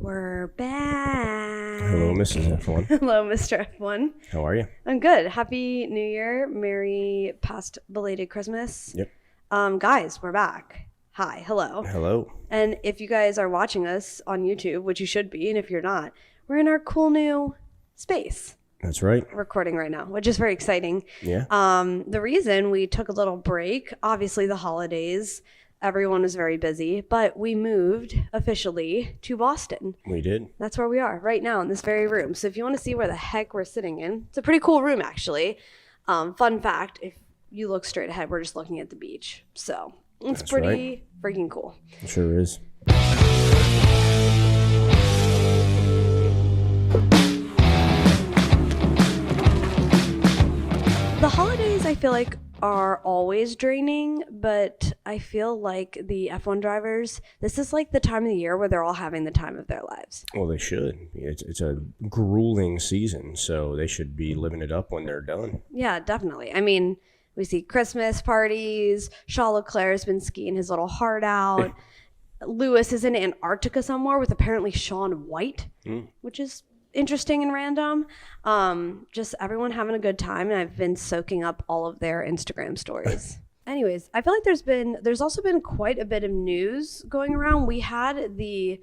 We're back. Hello, Mrs. F1. Hello, Mr. F1. How are you? I'm good. Happy New Year. Merry past belated Christmas. Yep. Guys, we're back. Hi. Hello. Hello. And if you guys are watching us on YouTube, which you should be, and if you're not, we're in our cool new space. That's right. Recording right now, which is very exciting. Yeah. The reason we took a little break, obviously the holidays, everyone was very busy, but we moved officially to Boston. We did. That's where we are right now in this very room. So if you want to see where the heck we're sitting in, it's a pretty cool room actually. Fun fact, if you look straight ahead, we're just looking at the beach. So it's That's pretty freaking cool. It sure is. The holidays, I feel like, are always draining, but I feel like the F1 drivers, this is like the time of the year where they're all having the time of their lives. Well, they should. It's a grueling season, so they should be living it up when they're done. Yeah, definitely. I mean, we see Christmas parties. Charles Leclerc's been skiing his little heart out. Lewis is in Antarctica somewhere with apparently Shaun White, which is interesting and random. Just everyone having a good time, and I've been soaking up all of their Instagram stories. Anyways, I feel like there's also been quite a bit of news going around. We had the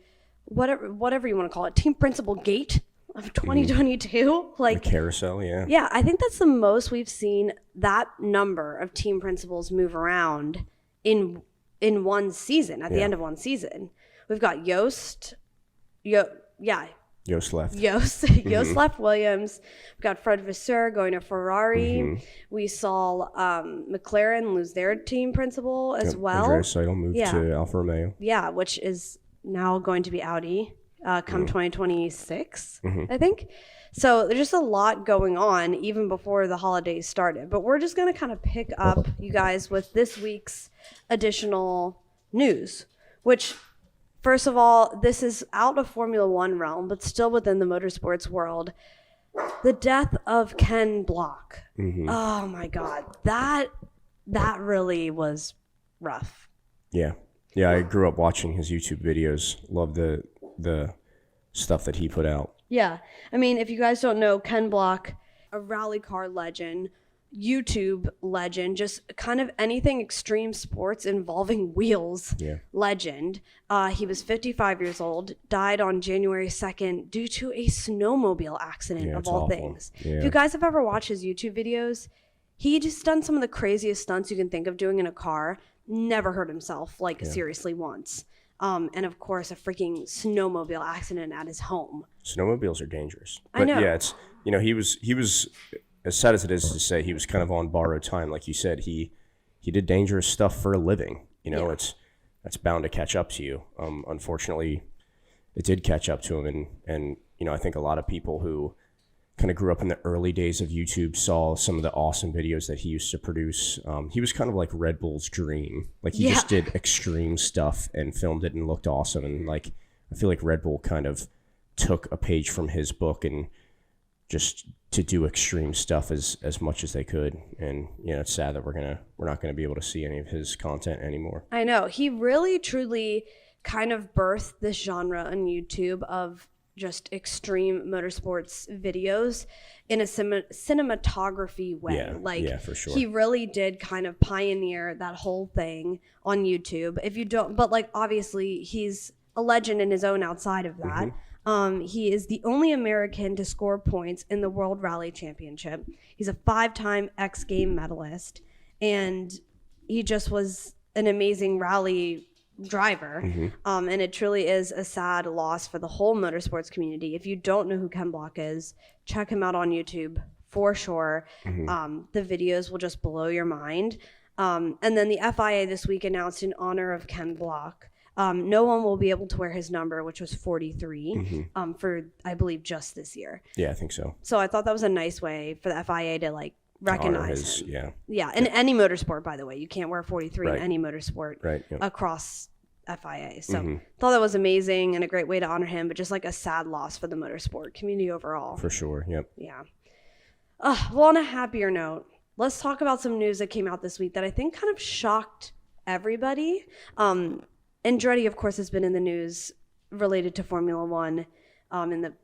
whatever you want to call it, team principal gate of 2022. Like The carousel, yeah. Yeah, I think that's the most we've seen that number of team principals move around in one season, at the end of one season. We've got Yost left. Yost left Williams. We've got Fred Vasseur going to Ferrari. We saw McLaren lose their team principal as well. Andretti Seidel moved to Alfa Romeo. Yeah, which is now going to be Audi come 2026, I think. So there's just a lot going on even before the holidays started. But we're just going to kind of pick up, you guys, with this week's additional news, which... First of all, this is out of Formula One realm, but still within the motorsports world. The death of Ken Block. Oh my God, that really was rough. Yeah, I grew up watching his YouTube videos. Love the stuff that he put out. Yeah, I mean, if you guys don't know, Ken Block, a rally car legend, YouTube legend, just kind of anything extreme sports involving wheels legend. He was 55 years old, died on January 2nd due to a snowmobile accident of all things. Yeah. If you guys have ever watched his YouTube videos, he just done some of the craziest stunts you can think of doing in a car. Never hurt himself, seriously once. And of course, a freaking snowmobile accident at his home. Snowmobiles are dangerous. I know. Yeah, it's, he was as sad as it is to say, he was kind of on borrowed time. Like you said, he did dangerous stuff for a living. That's bound to catch up to you. Unfortunately, it did catch up to him. And I think a lot of people who kind of grew up in the early days of YouTube saw some of the awesome videos that he used to produce. He was kind of like Red Bull's dream. Like he just did extreme stuff and filmed it and looked awesome. And I feel like Red Bull kind of took a page from his book and just to do extreme stuff as much as they could. And it's sad that we're not gonna be able to see any of his content anymore. I know. He really truly kind of birthed this genre on YouTube of just extreme motorsports videos in a cinematography way. Yeah, for sure. He really did kind of pioneer that whole thing on YouTube. If you don't, but obviously he's a legend in his own outside of that. He is the only American to score points in the World Rally Championship. He's a 5-time X Game medalist, and he just was an amazing rally driver. And it truly is a sad loss for the whole motorsports community. If you don't know who Ken Block is, check him out on YouTube for sure. The videos will just blow your mind. And then the FIA this week announced in honor of Ken Block, no one will be able to wear his number, which was 43, for, I believe, just this year. Yeah, I think so. So I thought that was a nice way for the FIA to recognize him. Yeah, in any motorsport, by the way. You can't wear 43 in any motorsport across FIA. So thought that was amazing and a great way to honor him, but just a sad loss for the motorsport community overall. For sure, yep. Yeah. Well, on a happier note, let's talk about some news that came out this week that I think kind of shocked everybody. Andretti, of course, has been in the news related to Formula One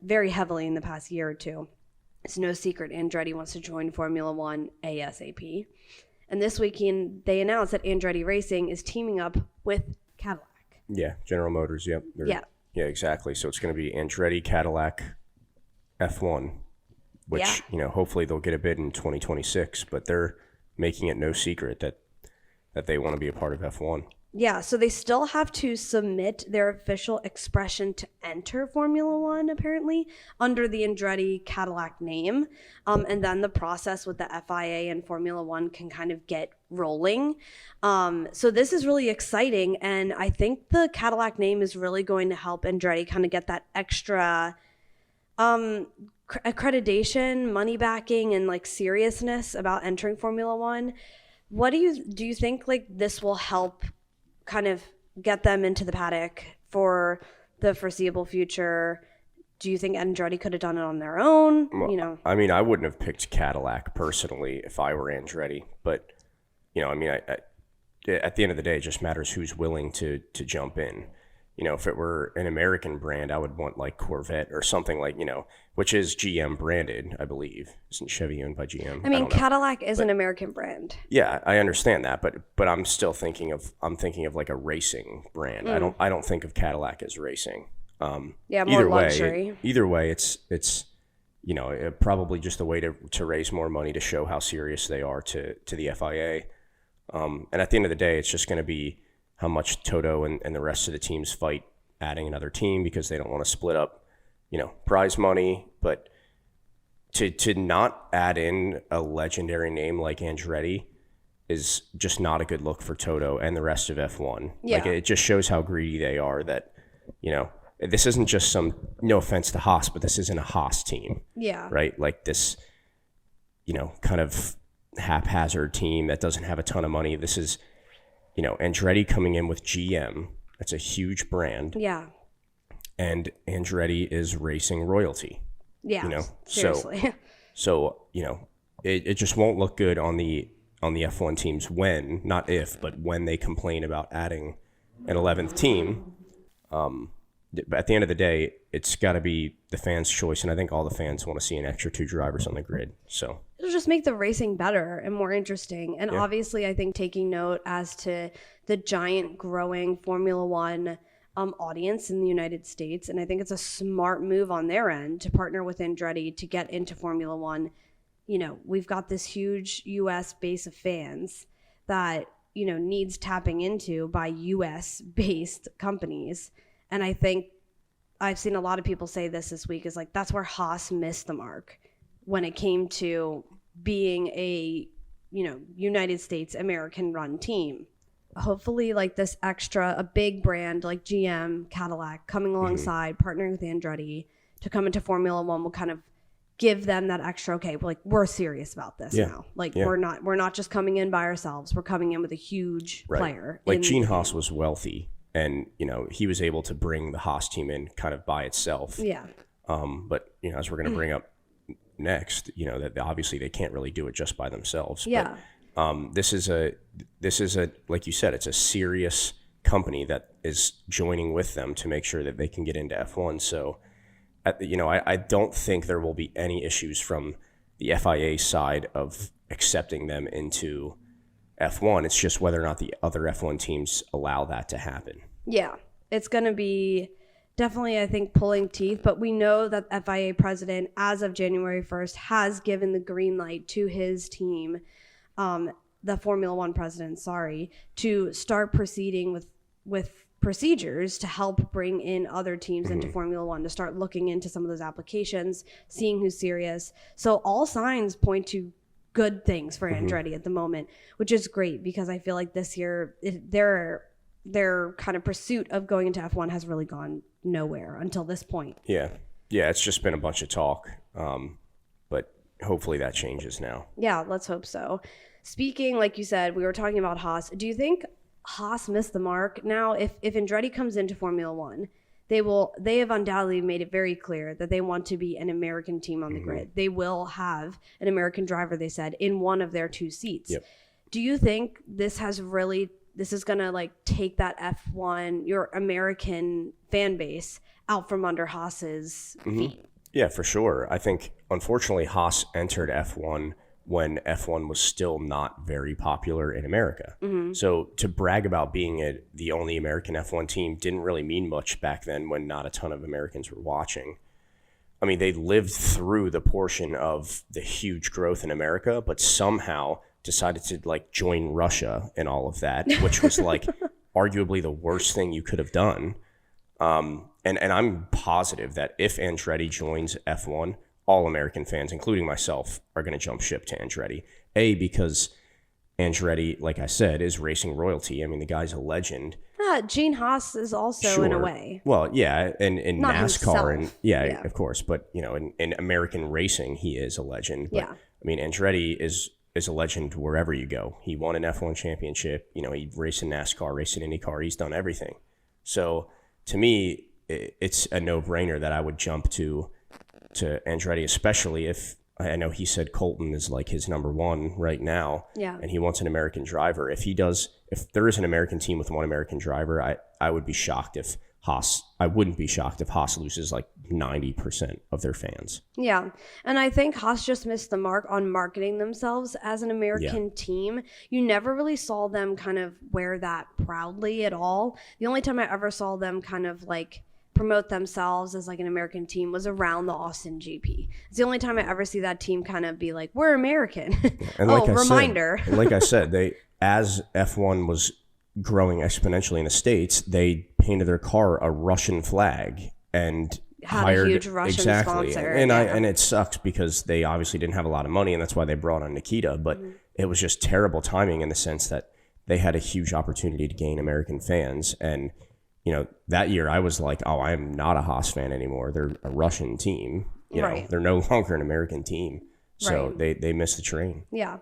very heavily in the past year or two. It's no secret Andretti wants to join Formula One ASAP. And this weekend, they announced that Andretti Racing is teaming up with Cadillac. Yeah, General Motors, yep. Yeah, exactly. So it's going to be Andretti, Cadillac, F1, which, hopefully they'll get a bid in 2026, but they're making it no secret that they want to be a part of F1. Yeah, so they still have to submit their official expression to enter Formula One, apparently, under the Andretti Cadillac name. And then the process with the FIA and Formula One can kind of get rolling. So this is really exciting. And I think the Cadillac name is really going to help Andretti kind of get that extra accreditation, money backing, and like seriousness about entering Formula One. What do you think like this will help kind of get them into the paddock for the foreseeable future? Do you think Andretti could have done it on their own? Well, I mean, I wouldn't have picked Cadillac personally if I were Andretti, but I mean, I at the end of the day, it just matters who's willing to jump in. If it were an American brand, I would want like Corvette or something like, which is GM branded, I believe. Isn't Chevy owned by GM? I mean, Cadillac is an American brand. Yeah, I understand that, but I'm still thinking of like a racing brand. I don't think of Cadillac as racing. Yeah, more luxury. Either way, it's probably just a way to raise more money to show how serious they are to the FIA. And at the end of the day, it's just going to be how much Toto and the rest of the teams fight adding another team because they don't want to split up, prize money. But to not add in a legendary name like Andretti is just not a good look for Toto and the rest of F1. Yeah. Like, it just shows how greedy they are that, this isn't just no offense to Haas, but this isn't a Haas team. Yeah. Right? Like this, kind of haphazard team that doesn't have a ton of money. This is, Andretti coming in with GM. That's a huge brand. Yeah. And Andretti is racing royalty. Yeah. Seriously. So it just won't look good on the F1 teams when, not if, but when they complain about adding an 11th team. But at the end of the day, it's got to be the fans' choice, and I think all the fans want to see an extra 2 drivers on the grid. So it'll just make the racing better and more interesting. And obviously, I think taking note as to the giant growing Formula One audience in the United States, and I think it's a smart move on their end to partner with Andretti to get into Formula One. We've got this huge U.S. base of fans that needs tapping into by U.S. based companies. And I think I've seen a lot of people say this week is like, that's where Haas missed the mark when it came to being a, United States American run team. Hopefully like a big brand like GM, Cadillac coming alongside, partnering with Andretti to come into Formula One will kind of give them that extra, okay, we're serious about this now. We're not just coming in by ourselves. We're coming in with a huge player. Like Gene Haas was wealthy. And, he was able to bring the Haas team in kind of by itself. Yeah. But, as we're going to bring up next, that obviously they can't really do it just by themselves. Yeah. But this is a, like you said, it's a serious company that is joining with them to make sure that they can get into F1. So, I don't think there will be any issues from the FIA side of accepting them into F1. It's just whether or not the other F1 teams allow that to happen. Yeah, it's going to be definitely, I think, pulling teeth. But we know that FIA president, as of January 1st, has given the green light to his team, the Formula One president, to start proceeding with procedures to help bring in other teams into Formula One, to start looking into some of those applications, seeing who's serious. So all signs point to good things for Andretti at the moment, which is great because I feel like this year their kind of pursuit of going into F1 has really gone nowhere until this point. Yeah, it's just been a bunch of talk, but hopefully that changes now. Yeah, let's hope so. Speaking, like you said, we were talking about Haas. Do you think Haas missed the mark? Now, if Andretti comes into Formula One, they have undoubtedly made it very clear that they want to be an American team on the grid. They will have an American driver, they said, in one of their 2 seats. Yep. Do you think this has really this is going to like take that F1, your American fan base out from under Haas's feet. Yeah, for sure. I think, unfortunately, Haas entered F1 when F1 was still not very popular in America. So to brag about being the only American F1 team didn't really mean much back then when not a ton of Americans were watching. I mean, they lived through the portion of the huge growth in America, but somehow decided to like join Russia and all of that, which was like arguably the worst thing you could have done. And I'm positive that if Andretti joins F1, all American fans, including myself, are going to jump ship to Andretti. Because Andretti, like I said, is racing royalty. I mean, the guy's a legend. Gene Haas is also in a way. Well, yeah, and in Not NASCAR, himself. and of course, but you know, in American racing, he is a legend. But, Yeah. I mean, Andretti is a legend wherever you go. He won an F1 championship. You know, he raced in NASCAR, raced in IndyCar. He's done everything. So to me, it's a no-brainer that I would jump to Andretti, especially if I know he said Colton is like his number one right now, and he wants an American driver. If there is an American team with one American driver, I would be shocked if I wouldn't be shocked if Haas loses like 90% of their fans. Yeah. And I think Haas just missed the mark on marketing themselves as an American team. You never really saw them kind of wear that proudly at all. The only time I ever saw them kind of like promote themselves as like an American team was around the Austin GP. It's the only time I ever see that team kind of be like, we're American. And like reminder. Like I said, as F1 was growing exponentially in the States, they painted their car a Russian flag and hired a huge Russian sponsor. And it sucks because they obviously didn't have a lot of money, and that's why they brought on Nikita. But it was just terrible timing in the sense that they had a huge opportunity to gain American fans. And you know, that year I was like, oh, I am not a Haas fan anymore. They're a Russian team. You know, they're no longer an American team. So they missed the train. Yeah.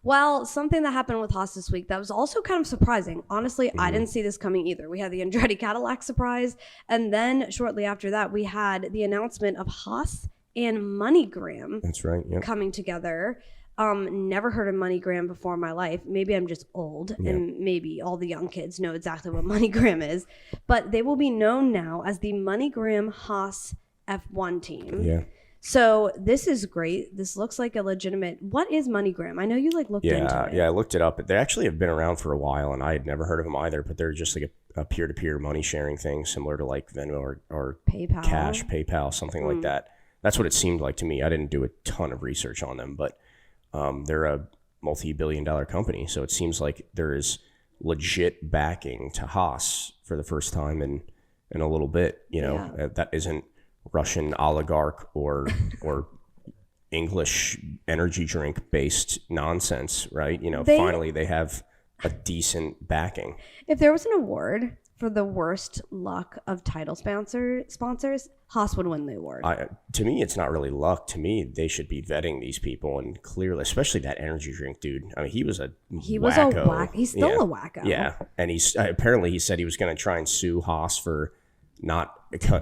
Well, something that happened with Haas this week that was also kind of surprising. Honestly, I didn't see this coming either. We had the Andretti Cadillac surprise. And then shortly after that, we had the announcement of Haas and MoneyGram. That's right. Yep. Coming together. Never heard of MoneyGram before in my life. Maybe I'm just old, and maybe all the young kids know exactly what MoneyGram is. But they will be known now as the MoneyGram Haas F1 team. Yeah. So this is great. This looks like a legitimate. What is MoneyGram? I know you like looked into it. Yeah, I looked it up. They actually have been around for a while, and I had never heard of them either. But they're just like a peer-to-peer money sharing thing, similar to like Venmo or PayPal, Cash, PayPal, something like that. That's what it seemed like to me. I didn't do a ton of research on them, but they're a multi-billion-dollar company, so it seems like there is legit backing to Haas for the first time in a little bit. You know, that isn't Russian oligarch or English energy drink based nonsense, right? You know, finally they have a decent backing. If there was an award for the worst luck of title sponsors, Haas would win the award. To me, it's not really luck. To me, they should be vetting these people, and clearly, especially that energy drink dude. I mean, he was a wacko. He's still a wacko. Yeah, and apparently he said he was going to try and sue Haas for not,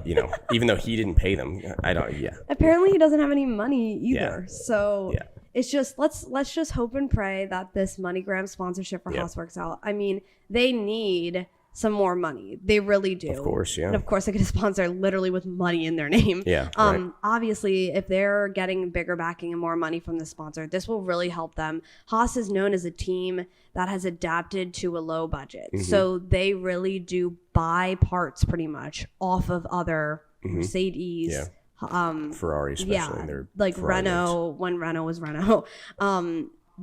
you know, even though he didn't pay them. Apparently he doesn't have any money either. So it's just let's just hope and pray that this MoneyGram sponsorship for Haas works out. I mean, they need some more money. They really do. Of course, yeah. And of course, they get a sponsor literally with money in their name. Yeah. Right. Obviously, if they're getting bigger backing and more money from the sponsor, this will really help them. Haas is known as a team that has adapted to a low budget. So they really do buy parts pretty much off of other Mercedes, Ferrari especially. They're like Ferrari Renault, when Renault was Renault.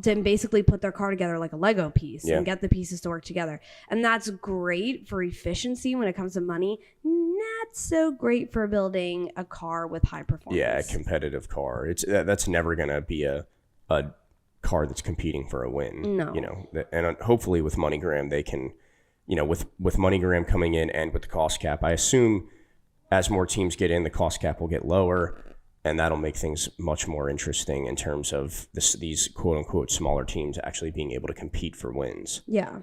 To basically put their car together like a Lego piece and get the pieces to work together. And that's great for efficiency when it comes to money. Not so great for building a car with high performance. Yeah, a competitive car. That's never going to be a car that's competing for a win. No. You know, and hopefully with MoneyGram, they can, you know, with MoneyGram coming in and with the cost cap, I assume as more teams get in, the cost cap will get lower. And that'll make things much more interesting in terms of these quote-unquote smaller teams actually being able to compete for wins. Yeah.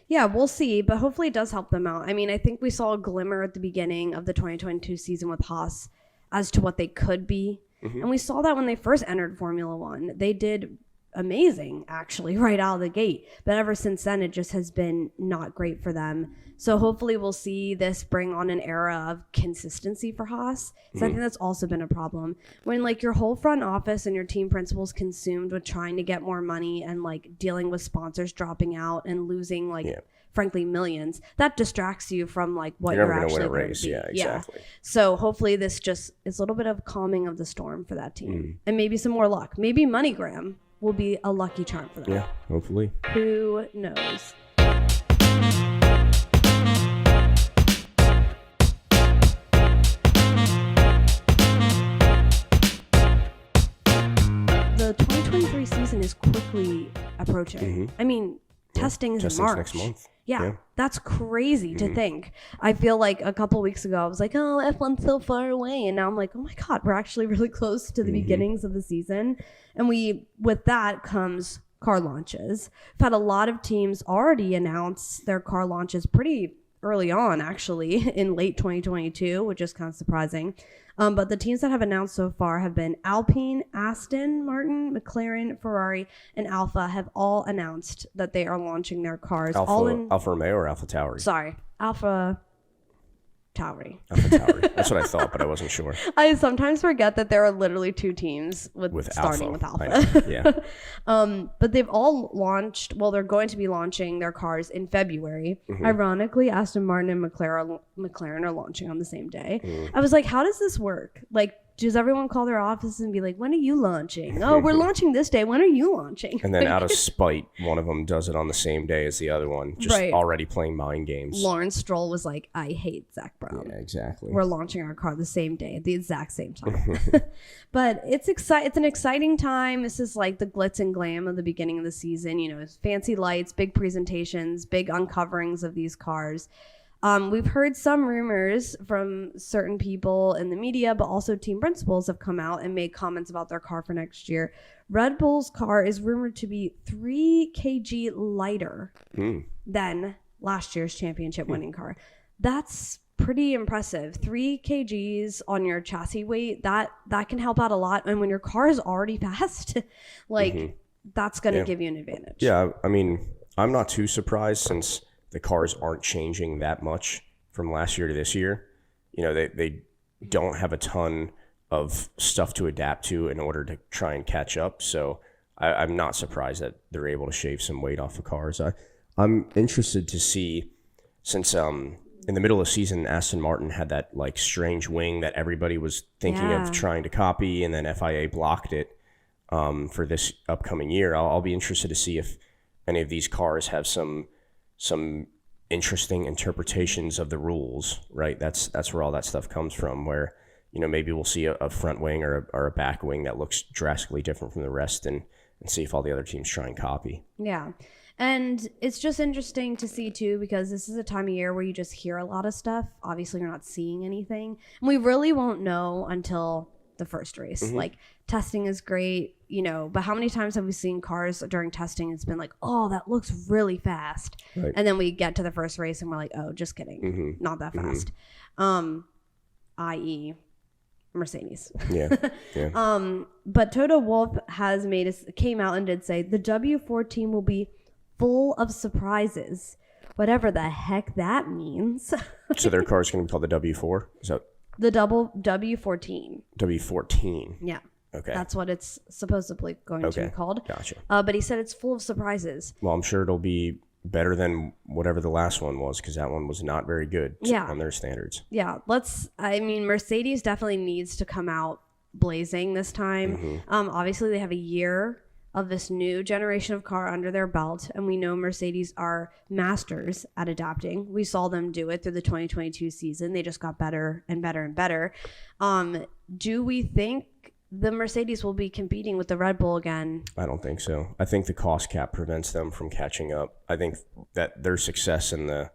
Yeah, we'll see. But hopefully it does help them out. I mean, I think we saw a glimmer at the beginning of the 2022 season with Haas as to what they could be. And we saw that when they first entered Formula One. They did amazing, actually, right out of the gate. But ever since then, it just has been not great for them. So hopefully we'll see this bring on an era of consistency for Haas. Because I think that's also been a problem. When like your whole front office and your team principal's consumed with trying to get more money and like dealing with sponsors dropping out and losing like frankly millions, that distracts you from like what you're actually going to win a race. Yeah, exactly. So hopefully this just is a little bit of calming of the storm for that team. And maybe some more luck. Maybe MoneyGram will be a lucky charm for them. Yeah, hopefully. Who knows? The 2023 season is quickly approaching. I mean, testing is in March. Next month. Yeah, that's crazy to think. I feel like a couple weeks ago I was like, oh, F1's so far away, and now I'm like, oh my god, we're actually really close to the beginnings of the season. And with that comes car launches. We've had a lot of teams already announce their car launches pretty early on, actually, in late 2022, which is kind of surprising. But the teams that have announced so far have been Alpine, Aston Martin, McLaren, Ferrari, and Alfa have all announced that they are launching their cars. Alfa Romeo or Alfa Tauri? Sorry, Alfa Tauri. Alfa Tauri. That's what I thought, but I wasn't sure. I sometimes forget that there are literally two teams starting with Alfa. Yeah. But they've all launched, well, they're going to be launching their cars in February. Ironically, Aston Martin and McLaren are launching on the same day. I was like, how does this work? Like, does everyone call their offices and be like, when are you launching? Oh, we're launching this day. When are you launching? And then out of spite, one of them does it on the same day as the other one, just already playing mind games. Lawrence Stroll was like, I hate Zach Brown. Yeah, exactly. We're launching our car the same day at the exact same time. But it's an exciting time. This is like the glitz and glam of the beginning of the season. You know, it's fancy lights, big presentations, big uncoverings of these cars. We've heard some rumors from certain people in the media, but also team principals have come out and made comments about their car for next year. Red Bull's car is rumored to be 3 kg lighter than last year's championship winning car. That's pretty impressive. 3 kgs on your chassis weight, that can help out a lot. And when your car is already fast, like that's going to give you an advantage. Yeah, I mean, I'm not too surprised since the cars aren't changing that much from last year to this year. You know, they don't have a ton of stuff to adapt to in order to try and catch up. So I'm not surprised that they're able to shave some weight off the cars. I'm interested to see, since in the middle of the season, Aston Martin had that like strange wing that everybody was thinking of trying to copy, and then FIA blocked it for this upcoming year. I'll be interested to see if any of these cars have some interesting interpretations of the rules, right? That's where all that stuff comes from, where, you know, maybe we'll see a front wing or a back wing that looks drastically different from the rest, and see if all the other teams try and copy. Yeah. And it's just interesting to see too, because this is a time of year where you just hear a lot of stuff. Obviously you're not seeing anything, and we really won't know until the first race. Like, testing is great, you know, but how many times have we seen cars during testing? It's been like, oh, that looks really fast. Right. And then we get to the first race and we're like, oh, just kidding. Not that fast. I.e. Mercedes. Yeah. But Toto Wolff came out and did say the W14 will be full of surprises, whatever the heck that means. So their car is going to be called the W4? Is that the W14? W14. Yeah. Okay. That's what it's supposedly going to be called. Gotcha. But he said it's full of surprises. Well, I'm sure it'll be better than whatever the last one was, because that one was not very good on their standards. Yeah. Mercedes definitely needs to come out blazing this time. Obviously, they have a year of this new generation of car under their belt, and we know Mercedes are masters at adapting. We saw them do it through the 2022 season. They just got better and better and better. Do we think the Mercedes will be competing with the Red Bull again? I don't think so. I think the cost cap prevents them from catching up. I think that their success in the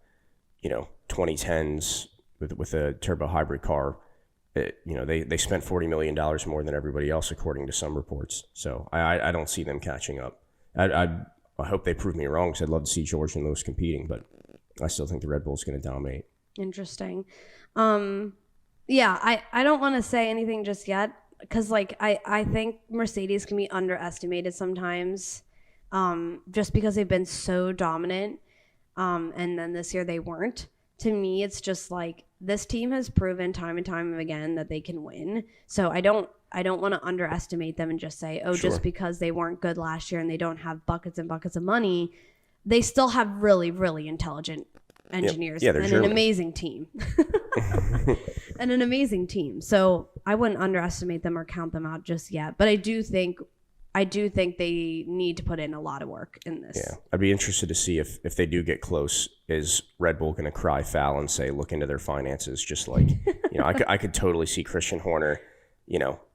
2010s with a turbo hybrid car, they spent $40 million more than everybody else, according to some reports. So I don't see them catching up. I hope they prove me wrong, because I'd love to see George and Lewis competing, but I still think the Red Bull's going to dominate. Interesting. I don't want to say anything just yet because like I think Mercedes can be underestimated sometimes, just because they've been so dominant, and then this year they weren't. To me, it's just like this team has proven time and time again that they can win. So I don't want to underestimate them and just say, oh, Sure. just because they weren't good last year and they don't have buckets and buckets of money, they still have really, really intelligent engineers Yeah, they're and German. an amazing team. And an amazing team. So I wouldn't underestimate them or count them out just yet. But I do think they need to put in a lot of work in this. Yeah, I'd be interested to see if they do get close, is Red Bull going to cry foul and say, look into their finances? Just like, I could totally see Christian Horner,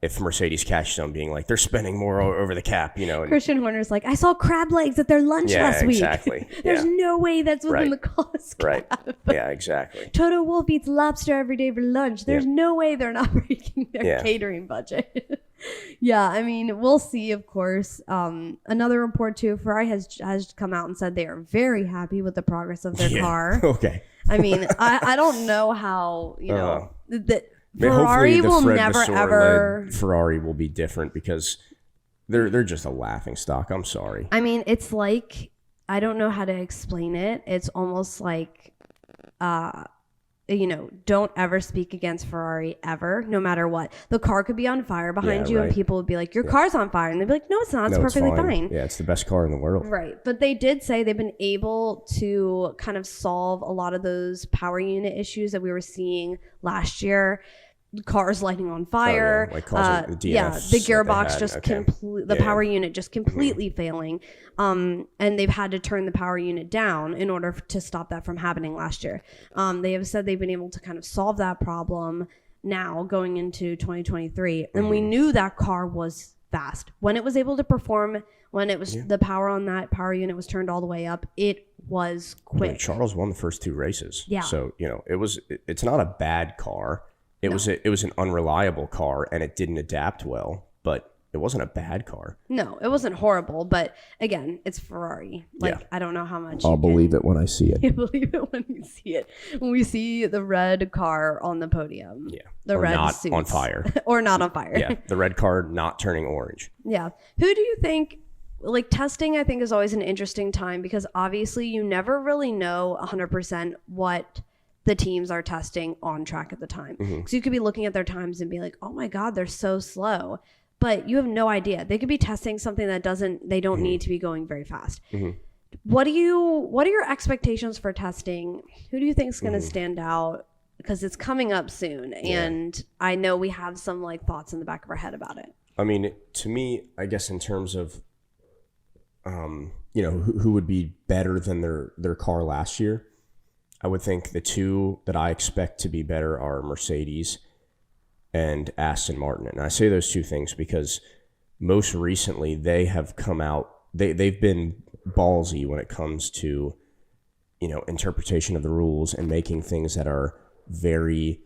if Mercedes catches them, being like, they're spending more over the cap, And, Christian Horner's like, I saw crab legs at their lunch last week. Exactly. There's no way that's within the cost cap. Right. Yeah, exactly. Toto Wolff eats lobster every day for lunch. There's no way they're not breaking their catering budget. Yeah, I mean, we'll see, of course. Another report, too, Ferrari has come out and said they are very happy with the progress of their car. Okay. I mean, I don't know how, that Hopefully Ferrari the will Fred never, Vasseur-led ever... Ferrari will be different because they're just a laughing stock. I'm sorry. I mean, it's like, I don't know how to explain it. It's almost like... don't ever speak against Ferrari ever, no matter what. The car could be on fire behind you and people would be like, your car's on fire. And they'd be like, no, it's not. It's perfectly fine. Yeah, it's the best car in the world. Right. But they did say they've been able to kind of solve a lot of those power unit issues that we were seeing last year. Cars lighting on fire. Like causing the DNFs the gearbox that just they had. power unit just completely failing. And they've had to turn the power unit down in order to stop that from happening last year. They have said they've been able to kind of solve that problem now going into 2023. And we knew that car was fast. When it was able to perform, when it was the power on that power unit was turned all the way up, it was quick. Charles won the first 2 races. Yeah. So, it's not a bad car. It was an unreliable car, and it didn't adapt well, but it wasn't a bad car. No, it wasn't horrible, but again, it's Ferrari. I don't know how much. I'll believe it when I see it. You believe it when you see it. When we see the red car on the podium. Yeah. The or red not suits. on fire. Or not on fire. Yeah. The red car not turning orange. Yeah. Who do you think, testing I think is always an interesting time because obviously you never really know 100% what the teams are testing on track at the time. So you could be looking at their times and be like, oh my God, they're so slow. But you have no idea. They could be testing something that they don't need to be going very fast. What are your expectations for testing? Who do you think is going to stand out? Because it's coming up soon. And I know we have some thoughts in the back of our head about it. I mean, to me, I guess in terms of, who would be better than their car last year, I would think the two that I expect to be better are Mercedes and Aston Martin. And I say those two things because most recently they have come out, they've been ballsy when it comes to, interpretation of the rules and making things that are very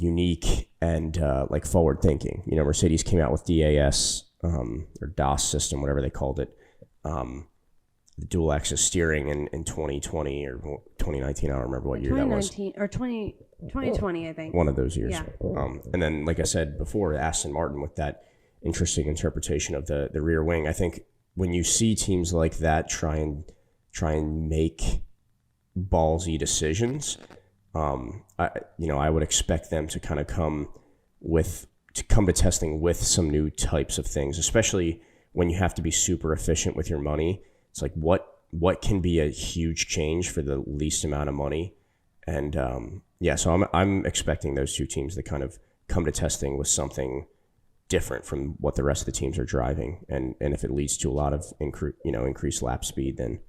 unique and forward thinking. Mercedes came out with DAS or DAS system, whatever they called it. The dual axis steering in 2020 or 2019. I don't remember what year that was. 2020, I think. One of those years. Yeah. And then, like I said before, Aston Martin with that interesting interpretation of the rear wing. I think when you see teams like that try and make ballsy decisions, I would expect them to kind of come to testing with some new types of things, especially when you have to be super efficient with your money. It's like what can be a huge change for the least amount of money, and so I'm expecting those two teams to kind of come to testing with something different from what the rest of the teams are driving, and if it leads to a lot of increased lap speed, then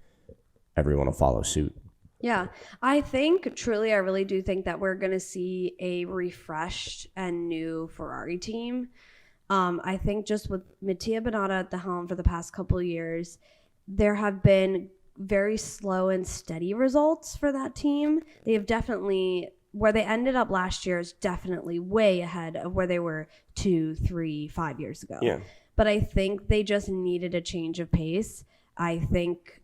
everyone will follow suit. Yeah, I really do think that we're going to see a refreshed and new Ferrari team. I think just with Mattia Binotto at the helm for the past couple of years, there have been very slow and steady results for that team. They have definitely, where they ended up last year is definitely way ahead of where they were 2, 3, 5 years ago. Yeah. But I think they just needed a change of pace. I think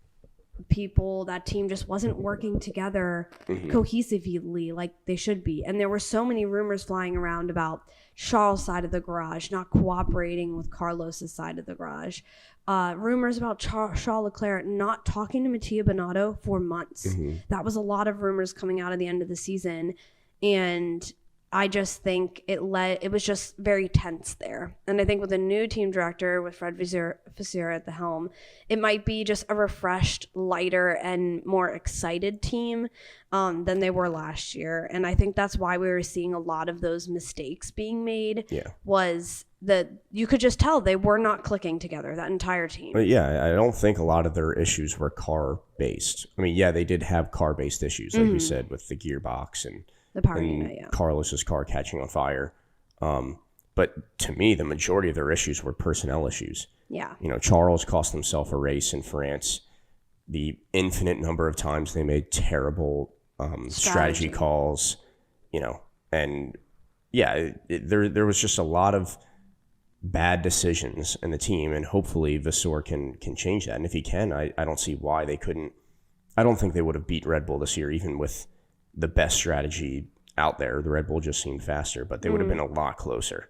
that team just wasn't working together cohesively like they should be. And there were so many rumors flying around about Charles' side of the garage, not cooperating with Carlos's side of the garage. Rumors about Charles Leclerc not talking to Mattia Binotto for months. That was a lot of rumors coming out at the end of the season. And I just think it was just very tense there. And I think with a new team director, with Fred Vasseur at the helm, it might be just a refreshed, lighter, and more excited team than they were last year. And I think that's why we were seeing a lot of those mistakes being made. Was that you could just tell they were not clicking together, that entire team. But yeah, I don't think a lot of their issues were car-based. I mean, yeah, they did have car-based issues, like you said, with the gearbox and the power unit, Carlos's car catching on fire. But to me, the majority of their issues were personnel issues. Yeah. You know, Charles cost himself a race in France. The infinite number of times they made terrible strategy calls, you know, and yeah, there was just a lot of bad decisions in the team, and hopefully Vasseur can change that. And if he can, I don't see why they couldn't. I don't think they would have beat Red Bull this year, even with the best strategy out there. The Red Bull just seemed faster, but they would have been a lot closer.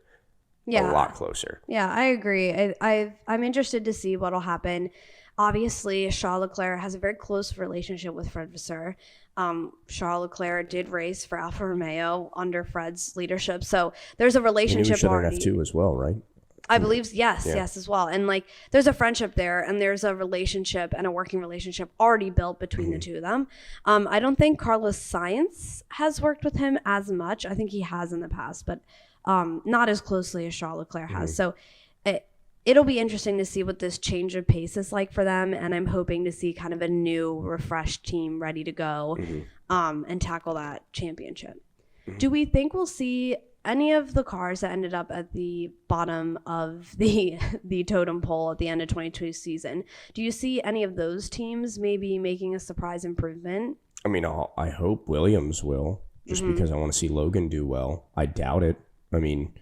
Yeah. A lot closer. Yeah, I agree. I'm interested to see what'll happen. Obviously, Charles Leclerc has a very close relationship with Fred Vasseur. Charles Leclerc did race for Alfa Romeo under Fred's leadership, so there's a relationship already. He knew each other in F2 as well, right? I believe yes as well. And like there's a friendship there, and there's a relationship and a working relationship already built between the two of them. I don't think Carlos Sainz has worked with him as much. I think he has in the past, but not as closely as Charles Leclerc has. So it'll be interesting to see what this change of pace is like for them, and I'm hoping to see kind of a new, refreshed team ready to go and tackle that championship. Do we think we'll see any of the cars that ended up at the bottom of the totem pole at the end of 2022 season? Do you see any of those teams maybe making a surprise improvement? I mean, I hope Williams will, just because I want to see Logan do well. I doubt it. I mean,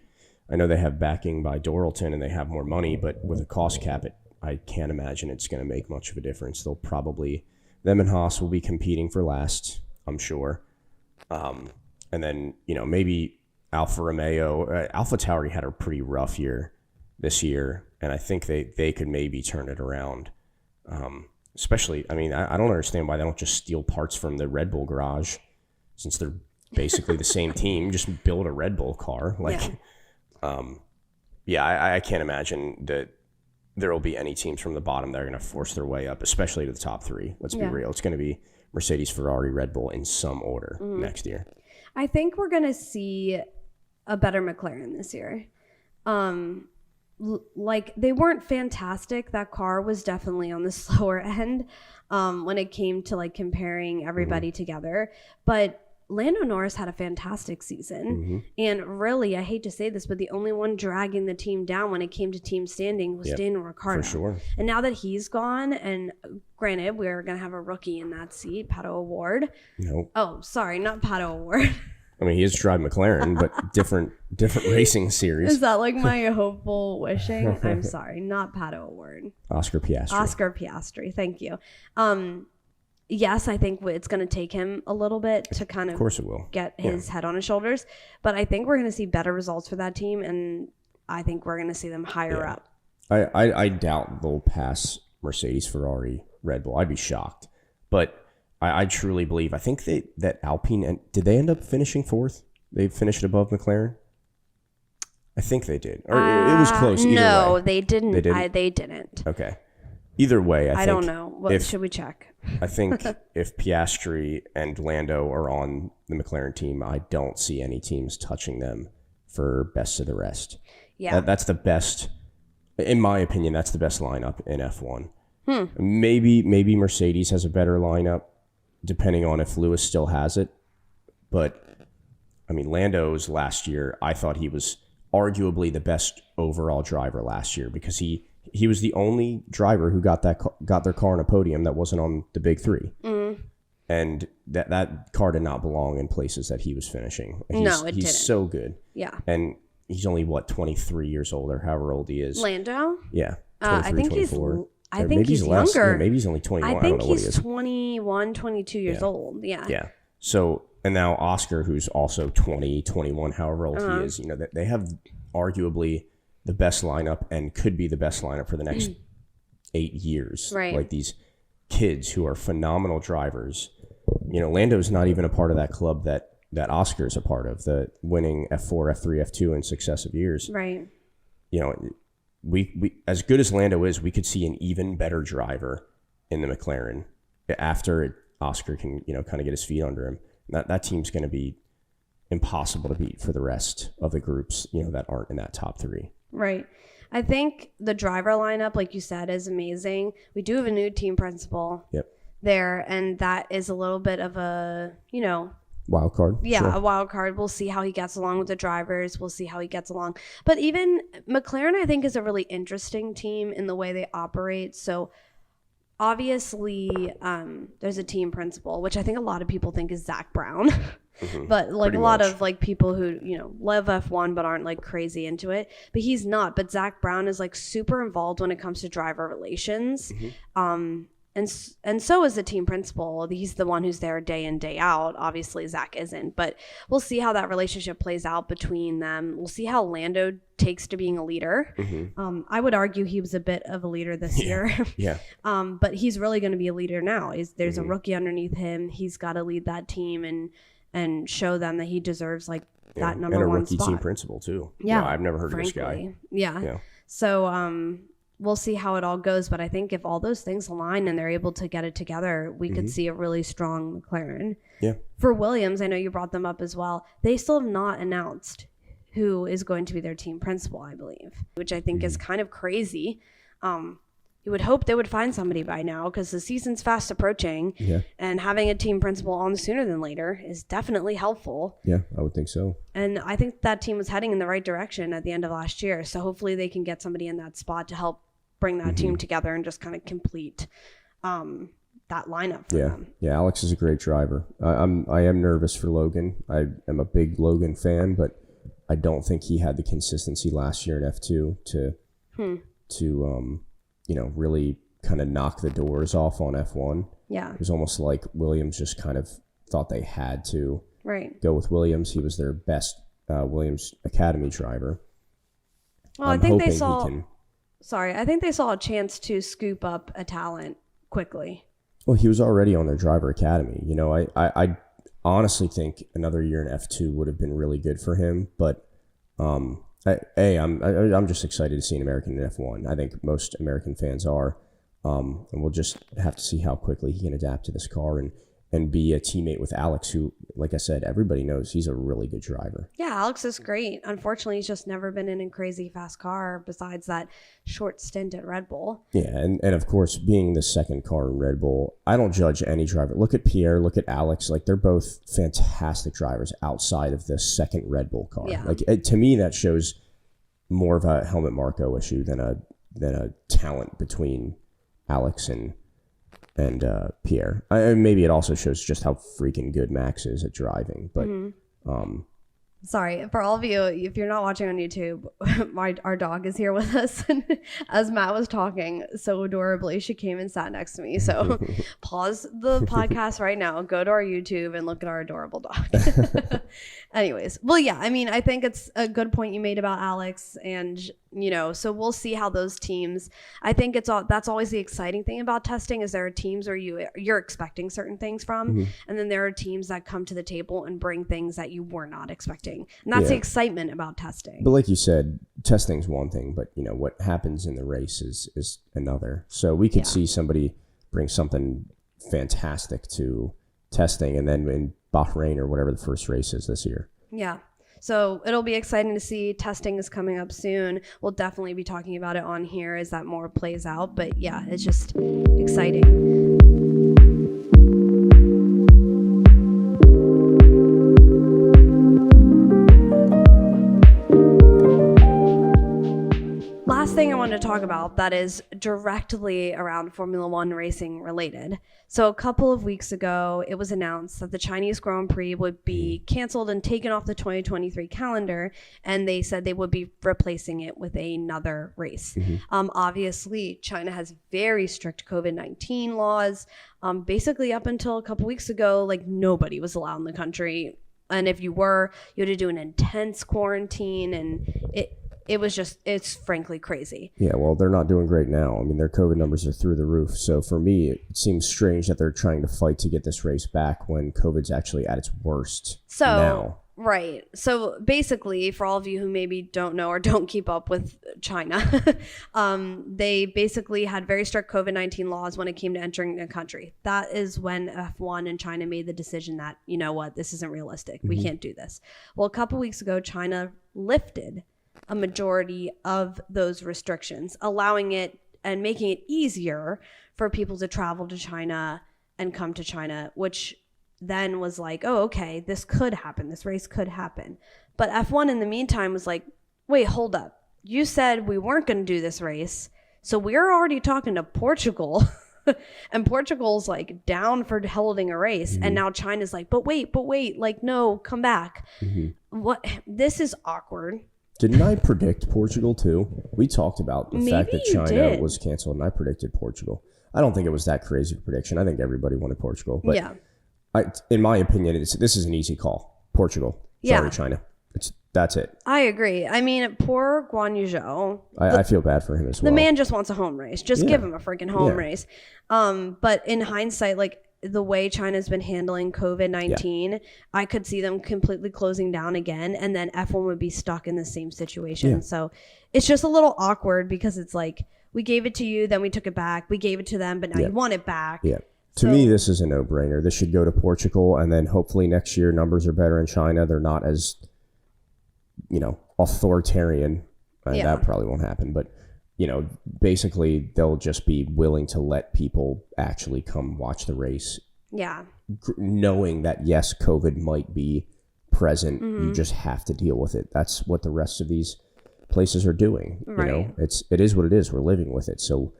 I know they have backing by Doralton and they have more money, but with a cost cap, I can't imagine it's going to make much of a difference. They'll probably, them and Haas will be competing for last, I'm sure. And then, you know, maybe Alfa Romeo, AlphaTauri had a pretty rough year this year, and I think they could maybe turn it around. Especially, I mean, I don't understand why they don't just steal parts from the Red Bull garage, since they're basically the same team. Just build a Red Bull car. I can't imagine that there will be any teams from the bottom that are going to force their way up, especially to the top three. Let's be real. It's going to be Mercedes, Ferrari, Red Bull in some order next year. I think we're going to see a better McLaren this year. Like, they weren't fantastic. That car was definitely on the slower end when it came to like comparing everybody together. But Lando Norris had a fantastic season. And really, I hate to say this, but the only one dragging the team down when it came to team standing was Daniel Ricciardo. For sure. And now that he's gone, and granted, we're going to have a rookie in that seat, Pato O'Ward. Nope. Oh, sorry, not Pato O'Ward. I mean, he is driving McLaren, but different racing series. Is that like my hopeful wishing? I'm sorry, not Pato O'Ward. Oscar Piastri. Oscar Piastri, thank you. Yes, I think it's going to take him a little bit to kind of course it will. Get his head on his shoulders. But I think we're going to see better results for that team, and I think we're going to see them higher up. I doubt they'll pass Mercedes, Ferrari, Red Bull. I'd be shocked. But I truly believe, I think that Alpine, did they end up finishing fourth? They finished above McLaren? I think they did. Or it was close either way. They didn't. They didn't. Okay. Either way, I think. I don't know. What should we check? I think if Piastri and Lando are on the McLaren team, I don't see any teams touching them for best of the rest. Yeah. That's the best, in my opinion, that's the best lineup in F1. Maybe Mercedes has a better lineup, depending on if Lewis still has it. But, I mean, Lando's last year, I thought he was arguably the best overall driver last year, because he was the only driver who got their car on a podium that wasn't on the big three. And that car did not belong in places that he was finishing. He's didn't. So good. Yeah. And he's only, 23 years old, or however old he is. Lando? Yeah. I think 24. I think he's less. younger. Yeah, maybe he's only 21. I think he's 21, 22 years old. Yeah. Yeah. So, And now Oscar, who's also 20, 21, however old he is, they have arguably the best lineup and could be the best lineup for the next 8 years. Right. Like these kids who are phenomenal drivers. Lando's not even a part of that club that Oscar's a part of, the winning F4, F3, F2 in successive years. Right. We as good as Lando is, we could see an even better driver in the McLaren after Oscar can, kind of get his feet under him. That team's going to be impossible to beat for the rest of the groups, that aren't in that top 3. Right. I think the driver lineup, like you said, is amazing. We do have a new team principal there, and that is a little bit of a, wild card. Yeah, sure. A wild card. We'll see how he gets along with the drivers. We'll see how he gets along. But even McLaren, I think, is a really interesting team in the way they operate. So obviously, there's a team principal, which I think a lot of people think is Zach Brown. But like Pretty a lot much. of like people who, love F1 but aren't like crazy into it. But he's not. But Zach Brown is like super involved when it comes to driver relations. And so is the team principal. He's the one who's there day in, day out. Obviously, Zach isn't. But we'll see how that relationship plays out between them. We'll see how Lando takes to being a leader. I would argue he was a bit of a leader this year. Yeah. But he's really going to be a leader now. There's a rookie underneath him. He's got to lead that team and show them that he deserves like that number one spot. And a rookie team principal too. Yeah. I've never heard frankly. of this guy. Yeah. So we'll see how it all goes. But I think if all those things align and they're able to get it together, we could see a really strong McLaren. Yeah. For Williams, I know you brought them up as well. They still have not announced who is going to be their team principal, I believe, which I think is kind of crazy. You would hope they would find somebody by now because the season's fast approaching. Yeah. And having a team principal on sooner than later is definitely helpful. Yeah, I would think so. And I think that team was heading in the right direction at the end of last year. So hopefully they can get somebody in that spot to help bring that team together and just kind of complete that lineup for them. Yeah, Alex is a great driver. I am nervous for Logan. I am a big Logan fan, but I don't think he had the consistency last year in F2 to really kind of knock the doors off on F1. Yeah. It was almost like Williams just kind of thought they had to Right. go with Williams. He was their best Williams Academy driver. Well, I think they saw a chance to scoop up a talent quickly. Well, he was already on their driver academy. I honestly think another year in F2 would have been really good for him. But I'm just excited to see an American in F1. I think most American fans are, and we'll just have to see how quickly he can adapt to this car and be a teammate with Alex, who, like I said, everybody knows he's a really good driver. Yeah, Alex is great. Unfortunately, he's just never been in a crazy fast car besides that short stint at Red Bull. Yeah, and of course, being the second car in Red Bull, I don't judge any driver. Look at Pierre, look at Alex. Like, they're both fantastic drivers outside of the second Red Bull car. Yeah. Like, to me, that shows more of a Helmut Marko issue than a talent between Alex and Pierre. Maybe it also shows just how freaking good Max is at driving. But Sorry, for all of you, if you're not watching on YouTube, our dog is here with us. And as Matt was talking so adorably, she came and sat next to me. So pause the podcast right now, go to our YouTube and look at our adorable dog. Anyways, well, yeah, I mean, I think it's a good point you made about Alex. And, so we'll see how those teams, I think that's always the exciting thing about testing is there are teams where you're expecting certain things from. And then there are teams that come to the table and bring things that you were not expecting. And that's the excitement about testing. But like you said, testing's one thing, but what happens in the race is another. So we could see somebody bring something fantastic to testing, and then in Bahrain or whatever the first race is this year. Yeah. So it'll be exciting to see. Testing is coming up soon. We'll definitely be talking about it on here as that more plays out. But yeah, it's just exciting. thing I wanted to talk about that is directly around Formula One racing related. So a couple of weeks ago, it was announced that the Chinese Grand Prix would be canceled and taken off the 2023 calendar, and they said they would be replacing it with another race. Obviously, China has very strict COVID-19 laws. Basically, up until a couple weeks ago, like nobody was allowed in the country, and if you were, you had to do an intense quarantine, and it's frankly crazy. Yeah, well, they're not doing great now. I mean, their COVID numbers are through the roof. So for me, it seems strange that they're trying to fight to get this race back when COVID's actually at its worst now. Right. So basically, for all of you who maybe don't know or don't keep up with China, they basically had very strict COVID-19 laws when it came to entering the country. That is when F1 and China made the decision that, you know what, this isn't realistic. We can't do this. Well, a couple weeks ago, China lifted a majority of those restrictions, allowing it and making it easier for people to travel to China and come to China, which then was like, oh, okay, this could happen. This race could happen. But F1 in the meantime was like, wait, hold up. You said we weren't going to do this race. So we're already talking to Portugal and Portugal's like down for holding a race. And now China's like, but wait, like, no, come back. What? This is awkward. Didn't I predict Portugal too? We talked about the fact that China did. was canceled, and I predicted Portugal. I don't think it was that crazy of a prediction. I think everybody wanted Portugal. But yeah. In my opinion, this is an easy call. Portugal. Sorry, China. That's it. I agree. I mean, poor Guan Yu Zhou. I feel bad for him as well. The man just wants a home race. Just give him a freaking home race. But in hindsight, like the way China's been handling COVID-19, I could see them completely closing down again, and then F1 would be stuck in the same situation. So it's just a little awkward because it's like, we gave it to you, then we took it back. We gave it to them, but now you want it back. Yeah. To me, this is a no-brainer. This should go to Portugal, and then hopefully next year numbers are better in China. They're not as, authoritarian. That probably won't happen, but basically they'll just be willing to let people actually come watch the race. Yeah. Knowing that, yes, COVID might be present. You just have to deal with it. That's what the rest of these places are doing. Right. It is what it is. We're living with it. So,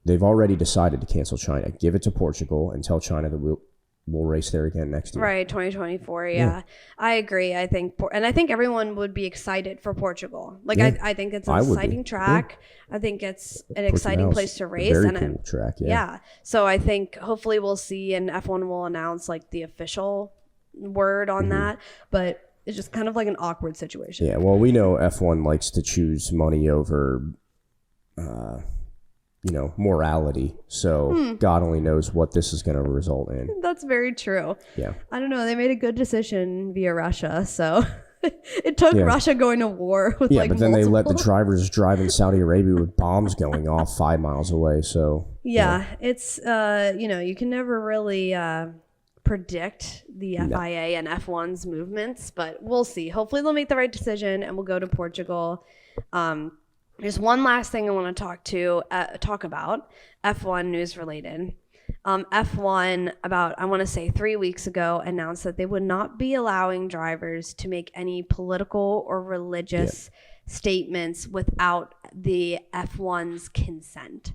they've already decided to cancel China. Give it to Portugal and tell China that we'll race there again next year. Right, 2024. Yeah. I agree. I think everyone would be excited for Portugal. Like I think it's an exciting track. Yeah. I think it's an exciting place to race. Very cool track. Yeah. So I think hopefully we'll see, and F1 will announce like the official word on that. But it's just kind of like an awkward situation. Yeah. Well, we know F1 likes to choose money over, morality. So God only knows what this is going to result in. That's very true. Yeah. I don't know. They made a good decision via Russia. So it took Russia going to war with but then they let the drivers drive in Saudi Arabia with bombs going off 5 miles away. So it's, you can never really predict the FIA and F1's movements, but we'll see. Hopefully they'll make the right decision and we'll go to Portugal. There's one last thing I want to talk about, F1 news related. F1, I want to say 3 weeks ago, announced that they would not be allowing drivers to make any political or religious statements without the F1's consent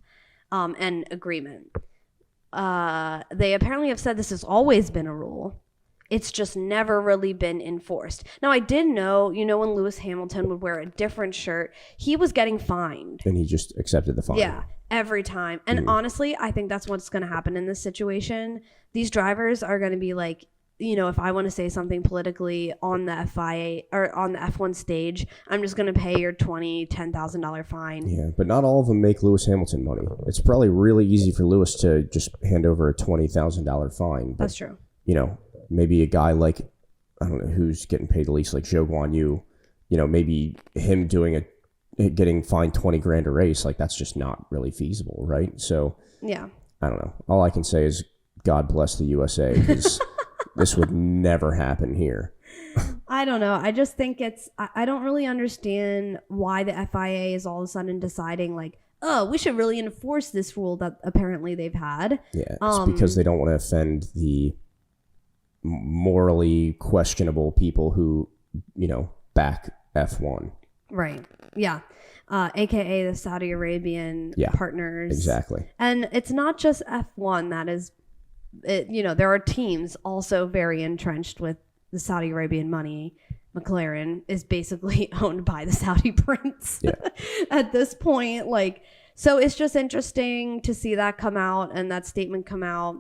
and agreement. They apparently have said this has always been a rule. It's just never really been enforced. Now, I did know, when Lewis Hamilton would wear a different shirt, he was getting fined. And he just accepted the fine. Yeah, every time. And honestly, I think that's what's going to happen in this situation. These drivers are going to be like, if I want to say something politically on the FIA or on the F1 stage, I'm just going to pay your $10,000 fine. Yeah, but not all of them make Lewis Hamilton money. It's probably really easy for Lewis to just hand over a $20,000 fine. But, that's true. Maybe a guy like, I don't know who's getting paid the least, like Zhou Guan Yu, maybe him getting fined $20,000 a race, like that's just not really feasible, right? So, yeah, I don't know. All I can say is God bless the USA, because this would never happen here. I don't know. I just think I don't really understand why the FIA is all of a sudden deciding like, oh, we should really enforce this rule that apparently they've had. Yeah, it's because they don't want to offend the morally questionable people who, back F1. Right. Yeah. AKA the Saudi Arabian partners. Exactly. And it's not just F1 that is, there are teams also very entrenched with the Saudi Arabian money. McLaren is basically owned by the Saudi prince at this point. So it's just interesting to see that come out and that statement come out.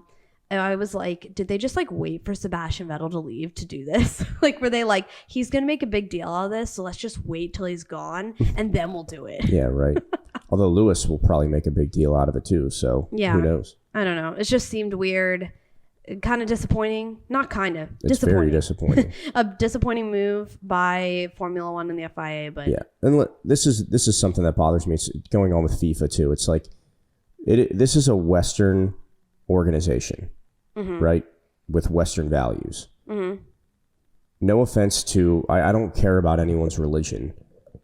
And I was like, did they just wait for Sebastian Vettel to leave to do this? Were they he's going to make a big deal out of this, so let's just wait till he's gone and then we'll do it. Yeah, right. Although Lewis will probably make a big deal out of it too, so who knows? I don't know. It just seemed weird. Kind of disappointing. Not kind of. It's disappointing. Very disappointing. A disappointing move by Formula One and the FIA, but and look, this is something that bothers me. It's going on with FIFA too. It's this is a Western organization, right, with Western values. No offense to I don't care about anyone's religion,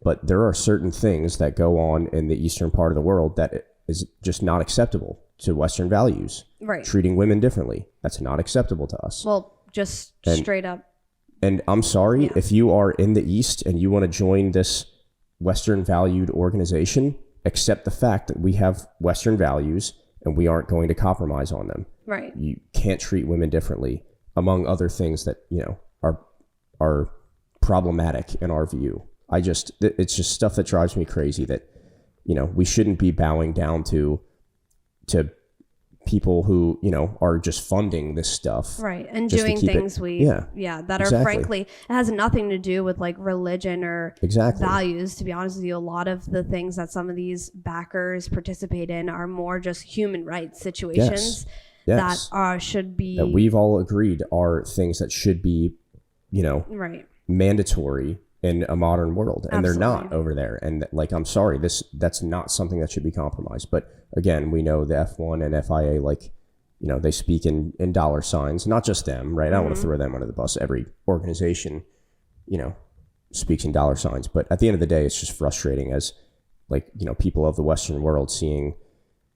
but there are certain things that go on in the eastern part of the world that is just not acceptable to Western values. Right. Treating women differently. That's not acceptable to us. Well, just straight up. And I'm sorry, if you are in the East and you want to join this Western valued organization, accept the fact that we have Western values and we aren't going to compromise on them. Right. You can't treat women differently, among other things that, are problematic in our view. It's just stuff that drives me crazy that, we shouldn't be bowing down to people who, are just funding this stuff. Right. And doing things that are frankly, it has nothing to do with religion or values. To be honest with you, a lot of the things that some of these backers participate in are more just human rights situations that should be. That we've all agreed are things that should be, mandatory in a modern world, and they're not over there. And I'm sorry, that's not something that should be compromised. But again, we know the F1 and FIA, they speak in dollar signs, not just them, right? I don't want to throw them under the bus. Every organization, speaks in dollar signs. But at the end of the day, it's just frustrating as people of the Western world seeing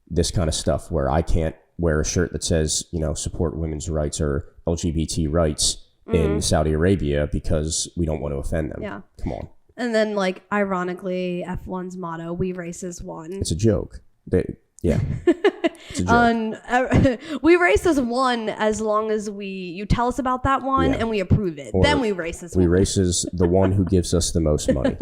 this kind of stuff where I can't wear a shirt that says, support women's rights or LGBT rights in Saudi Arabia because we don't want to offend them. Yeah. Come on. And then ironically, F1's motto, we race as one. It's a joke. It's a joke. We race as one as long as you tell us about that one and we approve it. Then we race as one. We race as the one who gives us the most money.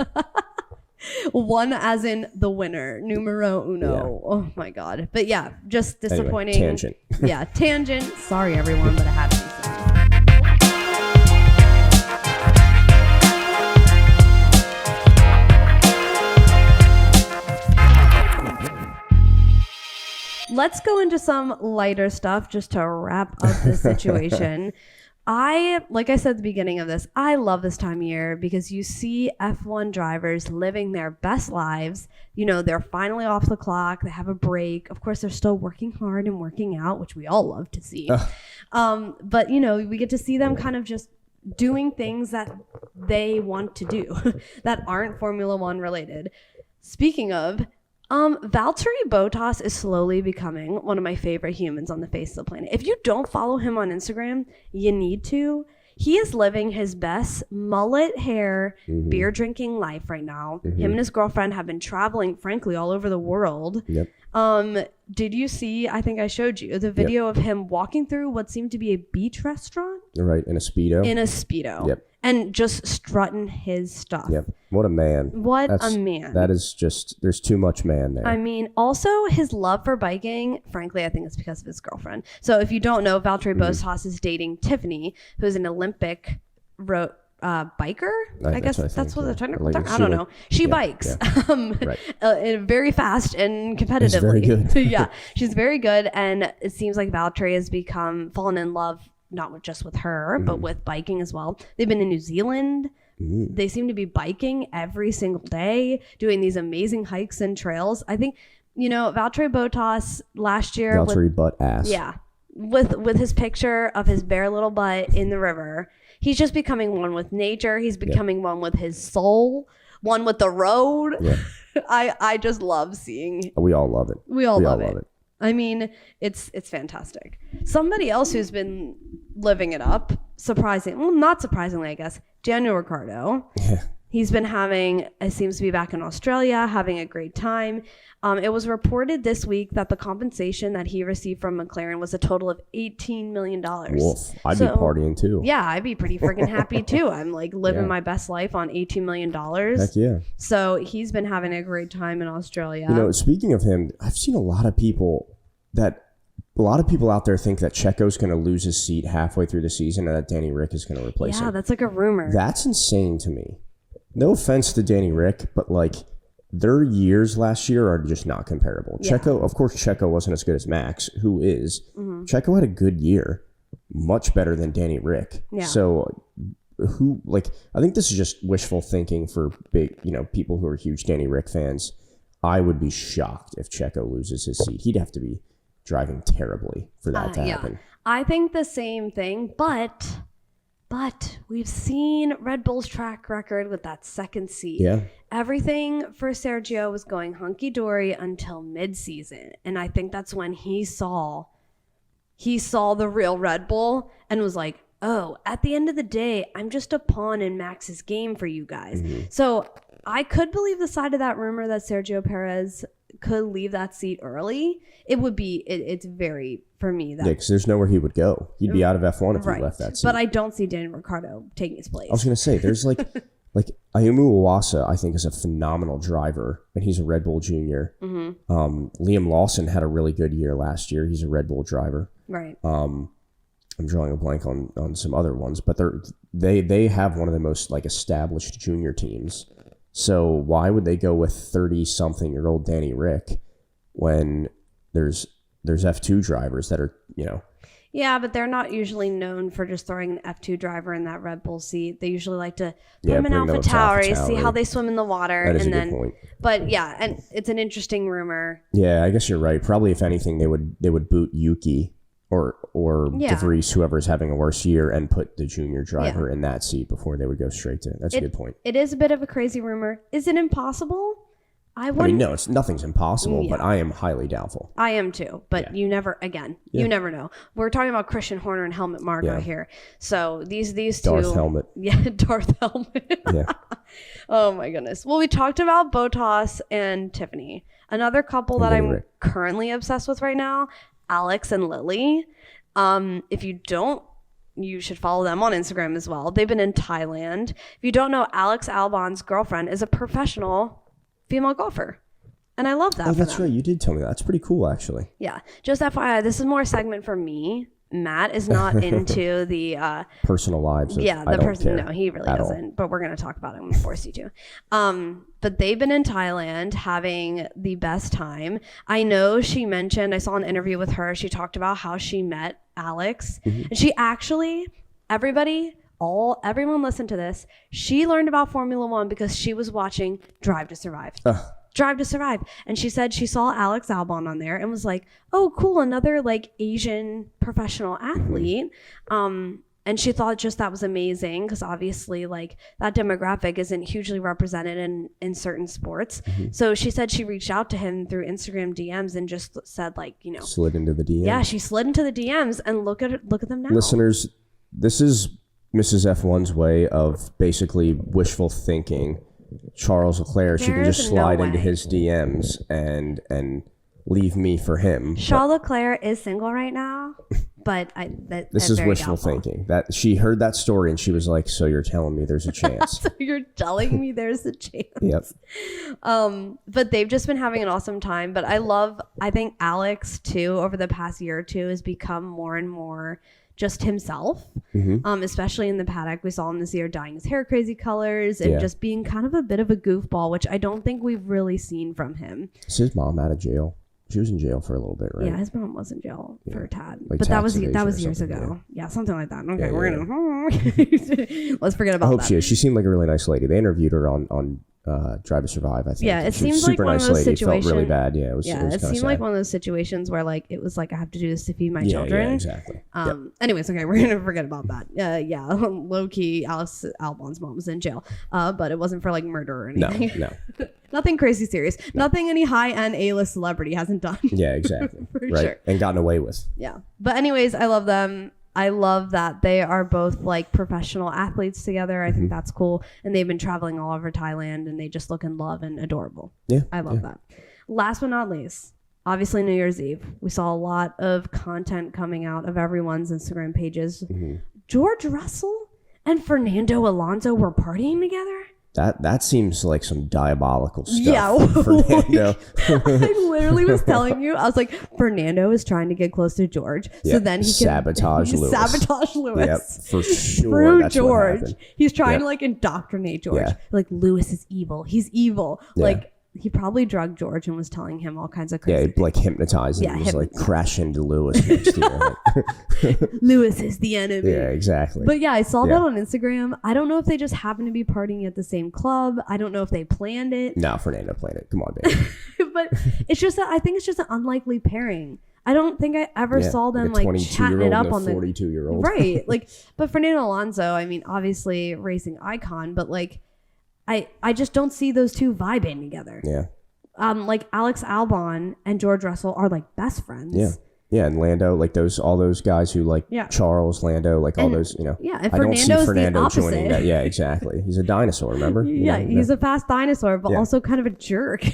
One as in the winner, numero uno. Yeah. Oh my God. But just disappointing. Anyway, tangent. Tangent. Sorry everyone, but it had to be said. Let's go into some lighter stuff just to wrap up this situation. Like I said at the beginning of this, I love this time of year because you see F1 drivers living their best lives. They're finally off the clock. They have a break. Of course, they're still working hard and working out, which we all love to see. But, we get to see them kind of just doing things that they want to do that aren't Formula One related. Speaking of, Valtteri Bottas is slowly becoming one of my favorite humans on the face of the planet. If you don't follow him on Instagram, you need to. He is living his best mullet hair, beer drinking life right now. Him and his girlfriend have been traveling, frankly, all over the world. Yep. Did you see, I think I showed you, the video of him walking through what seemed to be a beach restaurant? Right, in a Speedo. In a Speedo. Yep. And just strutting his stuff. Yep. What a man. A man. That is just, there's too much man there. I mean, also his love for biking, frankly, I think it's because of his girlfriend. So if you don't know, Valtteri Bottas is dating Tiffany, who's an Olympic biker. I guess that's what the technical term. I don't know. She bikes very fast and competitively. She's very good. She's very good. And it seems like Valtteri has fallen in love not just with her, but with biking as well. They've been in New Zealand. They seem to be biking every single day, doing these amazing hikes and trails. I think, Valtteri Bottas last year. Valtteri butt ass. Yeah. With his picture of his bare little butt in the river. He's just becoming one with nature. He's becoming one with his soul, one with the road. Yeah. I just love seeing. We all love it. We all love it. I mean, it's fantastic. Somebody else who's been living it up, not surprisingly, I guess, Daniel Ricciardo. Yeah. He's been it seems to be back in Australia, having a great time. It was reported this week that the compensation that he received from McLaren was a total of $18 million. Wolf. I'd be partying too. Yeah, I'd be pretty freaking happy too. I'm like living my best life on $18 million. Heck yeah. So he's been having a great time in Australia. You know, speaking of him, I've seen a lot of people out there think that Checo's going to lose his seat halfway through the season and that Danny Rick is going to replace him. Yeah, that's like a rumor. That's insane to me. No offense to Danny Rick, but like their years last year are just not comparable. Yeah. Of course, Checo wasn't as good as Max, who is. Mm-hmm. Checo had a good year, much better than Danny Rick. Yeah. So I think this is just wishful thinking for big, people who are huge Danny Rick fans. I would be shocked if Checo loses his seat. He'd have to be driving terribly for that to happen. I think the same thing, but we've seen Red Bull's track record with that second seat. Yeah. Everything for Sergio was going hunky-dory until mid-season. And I think that's when he saw the real Red Bull and was like, oh, at the end of the day, I'm just a pawn in Max's game for you guys. Mm-hmm. So I could believe the side of that rumor that Sergio Perez could leave that seat early. It's very, for me, that... Yeah, because there's nowhere he would go. He'd be out of F1 if he left that seat. But I don't see Daniel Ricciardo taking his place. I was going to say, there's like Ayumu Iwasa, I think, is a phenomenal driver, and he's a Red Bull junior. Mm-hmm. Liam Lawson had a really good year last year. He's a Red Bull driver. Right. I'm drawing a blank on some other ones, but they have one of the most like established junior teams. So why would they go with 30-something-year-old Danny Rick when there's F2 drivers that are, Yeah, but they're not usually known for just throwing an F2 driver in that Red Bull seat. They usually like to put them in AlphaTauri, see how they swim in the water. That is a good point. But yeah, and it's an interesting rumor. Yeah, I guess you're right. Probably, if anything, they would boot Yuki or De Vries, whoever's having a worse year, and put the junior driver in that seat before they would go straight to it. That's a good point. It is a bit of a crazy rumor. Is it impossible? No, nothing's impossible, but I am highly doubtful. I am too, but you never know. We're talking about Christian Horner and Helmut Marko here. So these two. Darth Helmet. Yeah, Darth Helmet. Yeah. Oh my goodness. Well, we talked about Bottas and Tiffany. Another couple that I'm currently obsessed with right now, Alex and Lily. If you don't, you should follow them on Instagram as well. They've been in Thailand. If you don't know, Alex Albon's girlfriend is a professional female golfer. And I love that. Oh, that's right. You did tell me that. That's pretty cool, actually. Yeah. Just FYI, this is more a segment for me. Matt is not into the personal lives. The person. No, he really doesn't. But we're going to talk about it. I'm going to force you to. But they've been in Thailand having the best time. I know she mentioned, I saw an interview with her. She talked about how she met Alex. Mm-hmm. And she actually, everyone listen to this. She learned about Formula One because she was watching Drive to Survive. Drive to Survive. And she said she saw Alex Albon on there and was like, oh, cool, another like Asian professional athlete. Mm-hmm. And she thought just that was amazing because obviously like that demographic isn't hugely represented in certain sports. Mm-hmm. So she said she reached out to him through Instagram DMs and just said like, slid into the DMs. Yeah, she slid into the DMs and look at them now. Listeners, this is Mrs. F1's way of basically wishful thinking. Charles Leclerc, she can just slide into his DMs and leave me for him. Charles Leclerc is single right now, but this is wishful thinking. That she heard that story and she was like, "So you're telling me there's a chance?" So you're telling me there's a chance? Yep. But they've just been having an awesome time. But I think Alex too, over the past year or two, has become more and more just himself, especially in the paddock. We saw him this year dyeing his hair crazy colors and just being kind of a bit of a goofball, which I don't think we've really seen from him. Is his mom out of jail? She was in jail for a little bit, right? Yeah, his mom was in jail for a tad, like but that was years ago. Yeah, something like that. Okay, we're gonna let's forget about that. I hope she is. She seemed like a really nice lady. They interviewed her on Drive to Survive, I think. Yeah, it seems like one of those situations. Felt really bad. Yeah, it seemed sad. Like one of those situations where like it was like I have to do this to feed my children. Yeah, exactly. Anyways, okay, we're gonna forget about that. Low key, Alex Albon's mom was in jail, but it wasn't for like murder or anything. No. Nothing crazy serious. No. Nothing any high-end A-list celebrity hasn't done. Yeah, exactly. For right. Sure. And gotten away with. Yeah. But anyways, I love them. I love that they are both like professional athletes together. I think that's cool. And they've been traveling all over Thailand and they just look in love and adorable. Yeah. I love that. Last but not least, obviously New Year's Eve. We saw a lot of content coming out of everyone's Instagram pages. George Russell and Fernando Alonso were partying together. That seems like some diabolical stuff. Yeah, Fernando. I literally was telling you, I was like, Fernando is trying to get close to George, so then he can sabotage Lewis. Sabotage Lewis. Yep, for sure. Through that's George. what happened. He's trying to like indoctrinate George. Yeah. Like Lewis is evil. He's evil. Yeah. Like he probably drugged George and was telling him all kinds of crazy. Yeah, like hypnotizing. Yeah, he was like crash into Lewis next year. Lewis is the enemy. Yeah, exactly. But yeah, I saw that on Instagram. I don't know if they just happened to be partying at the same club. I don't know if they planned it. No, Fernando planned it. Come on, baby. But it's just that I think it's just an unlikely pairing. I don't think I ever saw them like chatting it up on the 42-year-old. Right. Like, but Fernando Alonso, I mean, obviously racing icon, but like, I just don't see those two vibing together. Yeah. Like Alex Albon and George Russell are like best friends. Yeah. Yeah, and Lando, like all those guys who like Charles, Lando, like all those, you know. Yeah, and I don't see Fernando the joining that. Yeah, exactly. He's a dinosaur, remember? He's a fast dinosaur, but also kind of a jerk.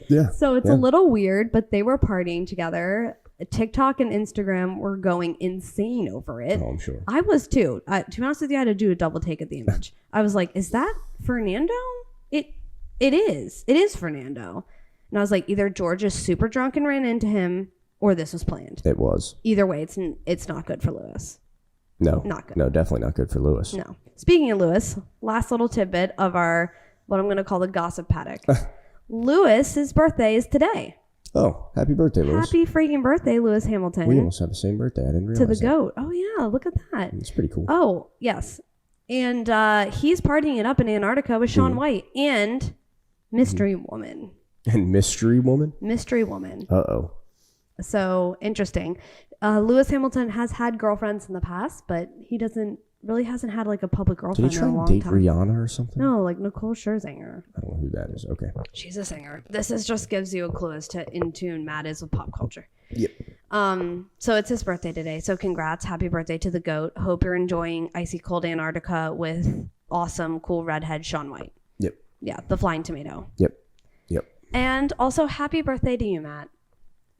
Yeah. So it's a little weird, but they were partying together. TikTok and Instagram were going insane over it. Oh, I'm sure. I was too. To be honest with you, I had to do a double take at the image. I was like, is that Fernando? It is. It is Fernando. And I was like, either George is super drunk and ran into him, or this was planned. It was. Either way, it's not good for Lewis. No. Not good. No, definitely not good for Lewis. No. Speaking of Lewis, last little tidbit of our, what I'm going to call the gossip paddock. Lewis's birthday is today. Oh, happy birthday, Lewis. Happy freaking birthday, Lewis Hamilton. We almost have the same birthday. I didn't realize to the that. GOAT. Oh, yeah. Look at that. It's pretty cool. Oh, yes. And he's partying it up in Antarctica with Shaun White and Mystery Woman. And Mystery Woman? Mystery Woman. Uh-oh. So, interesting. Lewis Hamilton has had girlfriends in the past, but he hasn't had like a public girlfriend in a long time. Did he try and date Rihanna or something? No, like Nicole Scherzinger. I don't know who that is. Okay. She's a singer. Just gives you a clue as to in tune Matt is with pop culture. Yep. So it's his birthday today. So congrats. Happy birthday to the GOAT. Hope you're enjoying icy cold Antarctica with awesome, cool redhead Shaun White. Yep. Yeah, the flying tomato. Yep. And also happy birthday to you, Matt.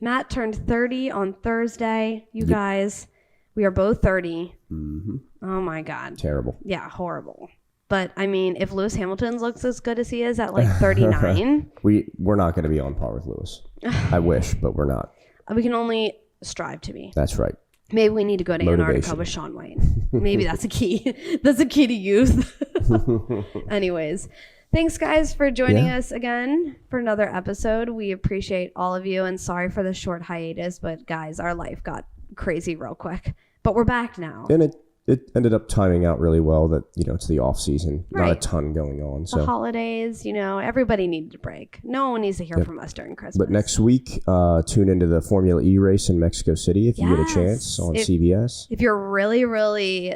Matt turned 30 on Thursday. You guys, we are both 30. Mm-hmm. Oh my God. Terrible. Yeah, horrible. But I mean, if Lewis Hamilton looks as good as he is at like 39, we're not going to be on par with Lewis. I wish, but we're not. We can only strive to be. That's right. Maybe we need to go to Antarctica with Shaun White. Maybe that's a key. That's a key to youth. Anyways, thanks guys for joining us again for another episode. We appreciate all of you and sorry for the short hiatus, but guys, our life got crazy real quick. But we're back now. And it ended up timing out really well that, it's the off season. Not a ton going on. So the holidays, everybody needed a break. No one needs to hear from us during Christmas. But next week, tune into the Formula E race in Mexico City if you get a chance on CBS. If you're really, really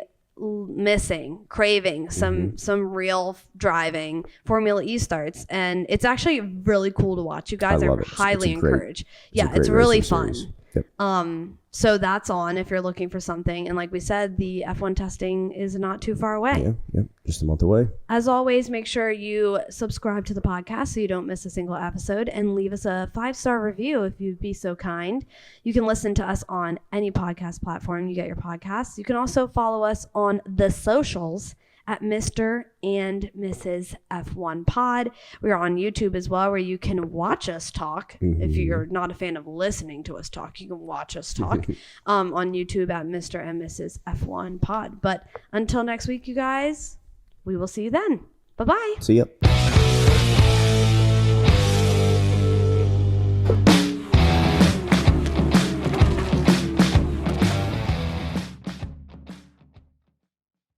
craving some real driving, Formula E starts, and it's actually really cool to watch. You guys are highly encouraged. It's really fun. Yep. So that's on if you're looking for something. And like we said, the F1 testing is not too far away. Yep. Just a month away. As always, make sure you subscribe to the podcast so you don't miss a single episode and leave us a 5-star review if you'd be so kind. You can listen to us on any podcast platform you get your podcasts. You can also follow us on the socials at Mr. and Mrs. F1 Pod. We are on YouTube as well, where you can watch us talk. If you're not a fan of listening to us talk, you can watch us talk on YouTube at Mr. and Mrs. F1 Pod. But until next week, you guys, we will see you then. Bye-bye. See ya.